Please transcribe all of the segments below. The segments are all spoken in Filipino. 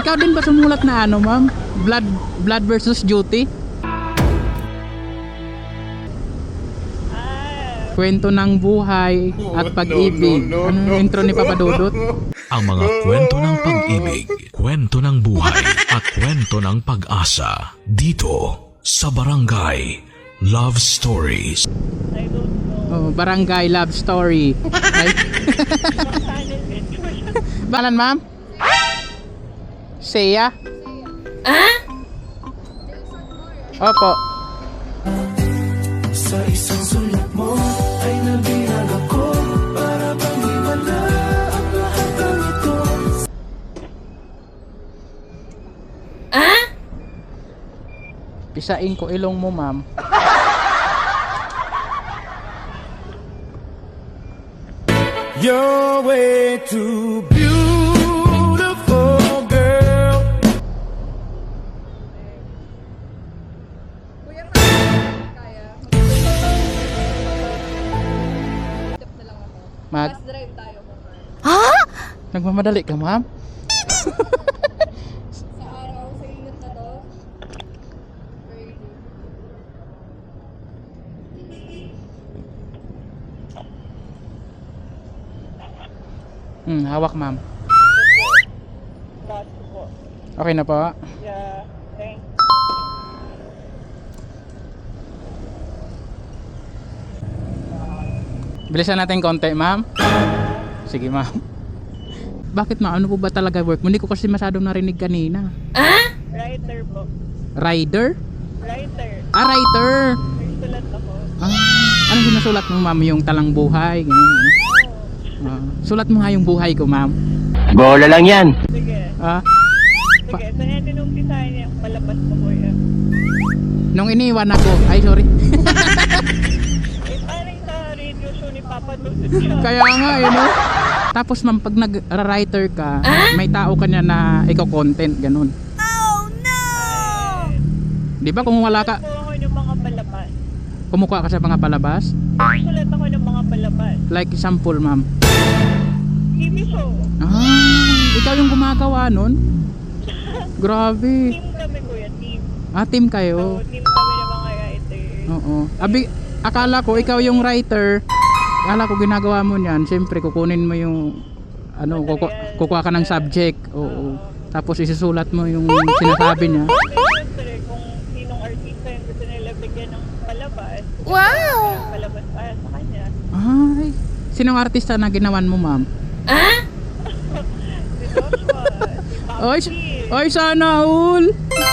Ikaw din ba sumulat na ano, ma'am? Blood versus Duty? Kwento ng buhay at pag-ibig. Ano yung intro ni Papa Dudut? Ang mga kwento ng pag-ibig, kwento ng buhay, at kwento ng pag-asa. Dito sa Barangay Love Stories. Oh, Barangay Love Story. Ay. Balan, ma'am? Seya? Opo. Sa isang sulat mo ay nabilang ako para bang iwala ang lahat ng ito. Pisain ko ilong mo, ma'am. You're way too beautiful, girl. Kuya, kaya. Tip na lang ako. Fast drive tayo ko. Nagmamadali ka, ma'am? Sa araw, sa init na to. Crazy. Hawak, ma'am. Last po. Okay na po. Yeah, thanks. Bilisan natin konti, ma'am. Sige, ma'am. Bakit, ma'am? Ano po ba talaga work mo? Hindi ko kasi masyadong narinig kanina. Writer po. Rider? Writer. Writer! May sulat ako. Anong sinusulat mo, ma'am? Yung talang buhay? Ganun, ano? Sulat mo nga yung buhay ko, ma'am. Bola lang yan. Sige. Ah, Sige, saan natin umpisahan niya? Palabas mo po yan. nung iniwan ako. Ay, sorry. Eh, parang sa radio show ni Papa Dudut siya. Kaya nga, no? Tapos, ma'am, pag nag-writer ka, may tao ka niya na iko-content, ganun. Di ba kung wala ka, Po ako ng mga palabas. kumukuha ka sa mga palabas? Sulat ako ng mga palabas. Like example, ma'am. TV show. Ikaw yung gumagawa nun? Grabe. Team kami kuya, team. Team kayo. So, team kami ng mga writer. Oo. Akala ko ikaw yung writer. Akala ko ginagawa mo niyan. Siyempre kukunin mo yung ano, kukuha ka ng subject. Oo. Tapos isusulat mo yung sinasabi niya. Siyempre, kung sinong artista yung gusto nila bigyan ng palabas. Wow! Palabas para sa kanya. Ay. Sinong artista na ginawan mo, ma'am? Si Joshua, si Papa Oy, P. oy, sana all.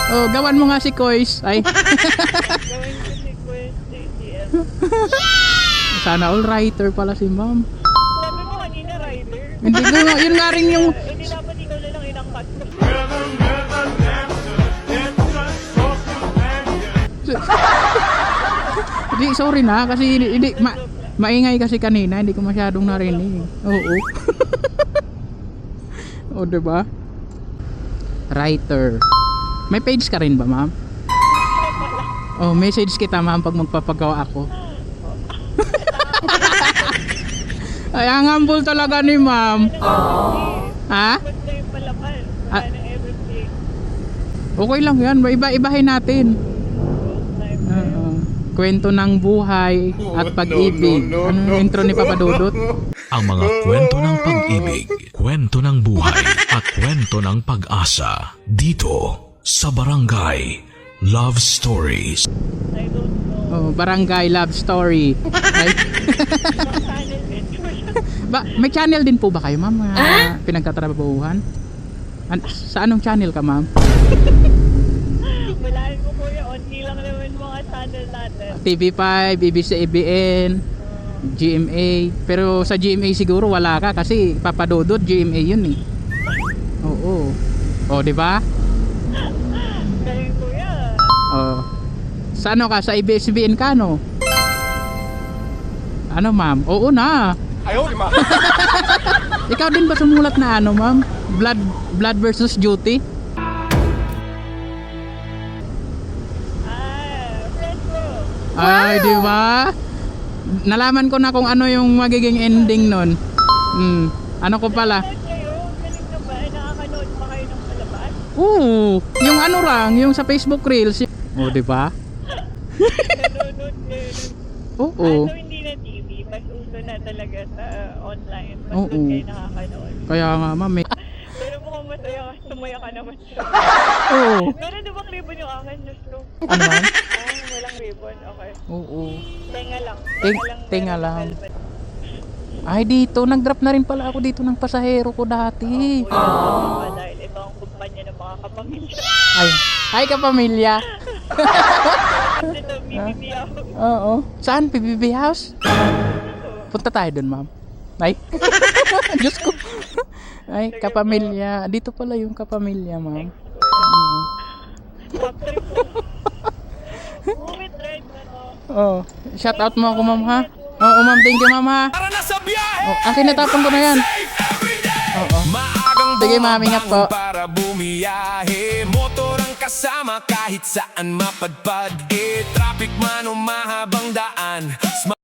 Oh, gawan mo nga si Kois. Ay. Gawin ko si Quest JTM. Sana all writer pala si ma'am. Sabi mo kanina, rider. Hindi ko nga, yun nga rin yung Hindi dapat ikaw na lang inangkat mo. Hindi, sorry na kasi hindi maingay kasi kanina, hindi ko masyadong narinig. Oo. O, diba? Writer. May page ka rin ba, ma'am? Oh, message kita, ma'am, pag magpapagawa ako. Ay, ang humble talaga ni ma'am. Ha? Basta yung palabas. Ah. Ng everything. Okay lang yan, iba-ibahin natin. Kwento ng buhay at pag-ibig. Ano yung intro ni Papa Dudut? Ang mga kwento ng pag-ibig, kwento ng buhay, at kwento ng pag-asa. Dito sa Barangay Love Stories. I don't Oh, know. Barangay Love Story. Ay, Ibang channel din. may channel din po ba kayo, ma'am? Pinagtatrabahuhan? Sa anong channel ka, ma'am? Walaan mo kuya, onti lang naman mga channel natin. TV5, ABS-CBN, GMA. Pero sa GMA siguro wala ka kasi Papa Dudut GMA yun eh. Oo. Oh, di ba? Galing kuya. Oh. Sa ano ka? Sa ABS-CBN ka, no? Ano, ma'am? Oo na. Ikaw din ba sumulat na ano, ma'am? Blood versus Duty? Friend ko. Ay, di ba? Nalaman ko na kung ano yung magiging ending nun. Ano ko pala? Nanood kayo? Galing na ba? Nakakanood pa kayo ng palabas? Oo, yung ano lang, yung sa Facebook Reels. O, di ba? Nanonood kayo ng Oo. ano, hindi na TV, mas uso na talaga sa online. Mas Oo. doon kayo nakakanood. Kaya nga, ma'am, eh. Pero mukhang masaya ka, sumaya ka naman siya. Oo. Meron na bang ribbon yung akin? Diyos ko. Ano, ma'am? Walang ribbon, okay. Oo. Tenga lang. Tenga meron lang. velvet. Ay, dito. Nag-drop na rin pala ako dito ng pasahero ko dati. Kuya, dahil ito ang kumpanya ng mga kapamilya. Ay, kapamilya. Ito, BBB ako. Oo. Saan? PBB House? Punta tayo dun, ma'am. Ay. Diyos ko. Ay, kapamilya. Dito pala yung kapamilya, ma'am. Top trip po. Movie ride na to. Oh, shout out mo ako, ma'am, ha? Oo, ma'am. Thank you, ma'am, ha? Para na sa biyahe. Oh, akin natapon ko na yan. Oo. Maagang Sige, ma'am, ingat po. para bumiyahe. Motor ang kasama kahit saan mapadpad. Traffic man o mahabang daan.